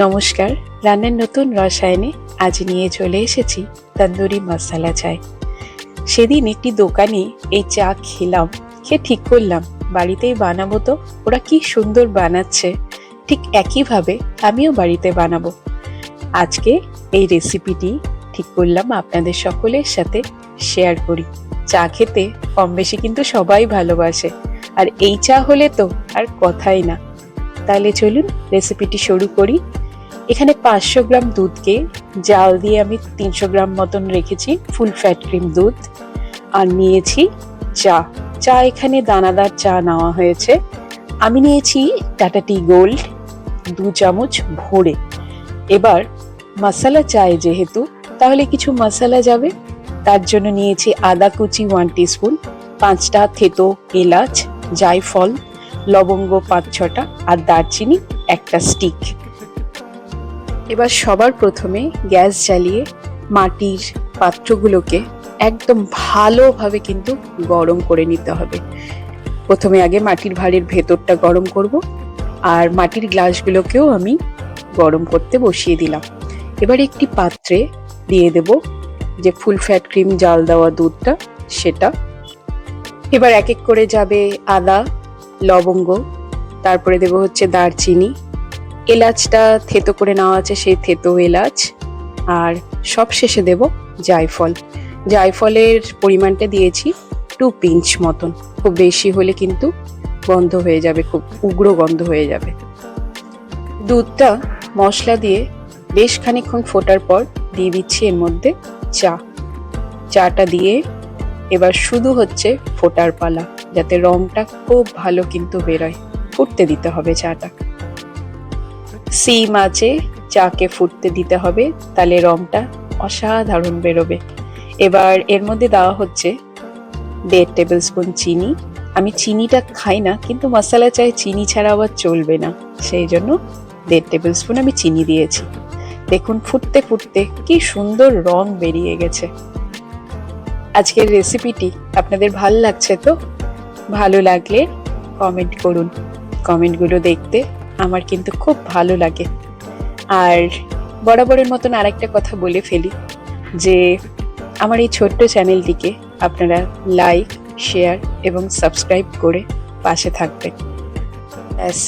নমস্কার, রান্নার নতুন রসায়নে আজ নিয়ে চলে এসেছি তন্দুরি মশালা চায়। সেদিন একটি দোকানে এই চা খেলাম, খেয়ে ঠিক করলাম বাড়িতেই বানাবো। তো ওরা কি সুন্দর বানাচ্ছে, ঠিক একইভাবে আমিও বাড়িতে বানাবো। আজকে এই রেসিপিটি ঠিক করলাম আপনাদের সকলের সাথে শেয়ার করি। চা খেতে কম বেশি কিন্তু সবাই ভালোবাসে, আর এই চা হলে তো আর কথাই না। তাহলে চলুন রেসিপিটি শুরু করি। এখানে 500 গ্রাম দুধকে জাল দিয়ে আমি 300 গ্রাম মতন রেখেছি ফুল ফ্যাট ক্রিম দুধ। আর নিয়েছি চা এখানে দানাদার চা নেওয়া হয়েছে। আমি নিয়েছি টাটা টি গোল্ড 2 চামচ ভরে। এবার মশলা চায় যেহেতু, তাহলে কিছু মশলা যাবে। তার জন্য নিয়েছি আদা কুচি 1 টিস্পুন, 5টা থেতো এলাচ, জায়ফল, লবঙ্গ 5-6টা আর দারচিনি 1টা স্টিক। এবার সবার প্রথমে গ্যাস জ্বালিয়ে মাটির পাত্রগুলোকে একদম ভালোভাবে কিন্তু গরম করে নিতে হবে। প্রথমে আগে মাটির ভাঁড়ের ভেতরটা গরম করব, আর মাটির গ্লাসগুলোকেও আমি গরম করতে বসিয়ে দিলাম। এবার একটি পাত্রে দিয়ে দেব যে ফুল ফ্যাট ক্রিম জাল দেওয়া দুধটা, সেটা। এবার এক এক করে যাবে আদা, লবঙ্গ, তারপরে দেব হচ্ছে দারচিনি, এলাচটা থেতো করে নেওয়া আছে সেই থেতো এলাচ, আর সব শেষে দেব জায়ফল। জায়ফলের পরিমাণটা দিয়েছি 2 পিঞ্চ মতন, খুব বেশি হলে কিন্তু গন্ধ হয়ে যাবে, খুব উগ্র গন্ধ হয়ে যাবে। দুধটা মশলা দিয়ে বেশ খানিকক্ষণ ফোটার পর দিয়ে দিচ্ছি এর মধ্যে চাটা দিয়ে এবার শুধু হচ্ছে ফোটার পালা, যাতে রংটা খুব ভালো কিন্তু বেরোয়। ফুটতে দিতে হবে চাটা, সিম আঁচে চাকে ফুটতে দিতে হবে, তাহলে রংটা অসাধারণ বেরোবে। এবার এর মধ্যে দেওয়া হচ্ছে 1.5 টেবিল স্পুন চিনি। আমি চিনিটা খাই না, কিন্তু মশলা চায় চিনি ছাড়া আবার চলবে না, সেই জন্য 1.5 টেবিল স্পুন আমি চিনি দিয়েছি। দেখুন ফুটতে ফুটতে কি সুন্দর রং বেরিয়ে গেছে। আজকের রেসিপিটি আপনাদের ভালো লাগছে তো? ভালো লাগলে কমেন্ট করুন। কমেন্টগুলো দেখতে আমার কিন্তু খুব ভালো লাগে। আর বরাবরের মতন আরেকটা কথা বলে ফেলি, যে আমার এই ছোট্ট চ্যানেলটিকে আপনারা লাইক, শেয়ার এবং সাবস্ক্রাইব করে পাশে থাকবেন। ব্যাস,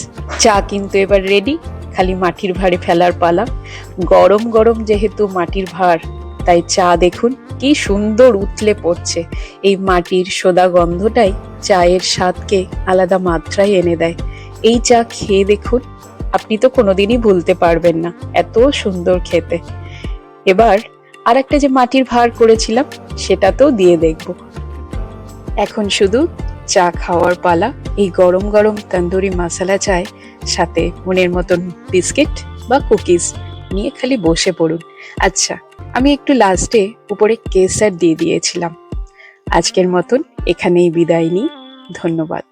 চা কিন্তু এবার রেডি, খালি মাটির ভাঁড়ে ফেলার পালা। গরম গরম যেহেতু মাটির ভাঁড়, তাই চা দেখুন কি সুন্দর উতলে পড়ছে। এই মাটির সোদা গন্ধটাই চায়ের স্বাদকে আলাদা মাত্রায় এনে দেয়। এই চা খেয়ে দেখুন, আপনি তো কোনোদিনই ভুলতে পারবেন না, এত সুন্দর খেতে। এবার আর একটা যে মাটির ভাঁড় করেছিলাম সেটাতেও দিয়ে দেখব। এখন শুধু চা খাওয়ার পালা। এই গরম গরম তন্দুরি মশলা চায় সাথে মনের মতন বিস্কিট বা কুকিজ নিয়ে খালি বসে পড়ুন। আচ্ছা, আমি একটু লাস্টে উপরে কেসার দিয়ে দিয়েছিলাম। আজকের মতন এখানেই বিদায় নিই। ধন্যবাদ।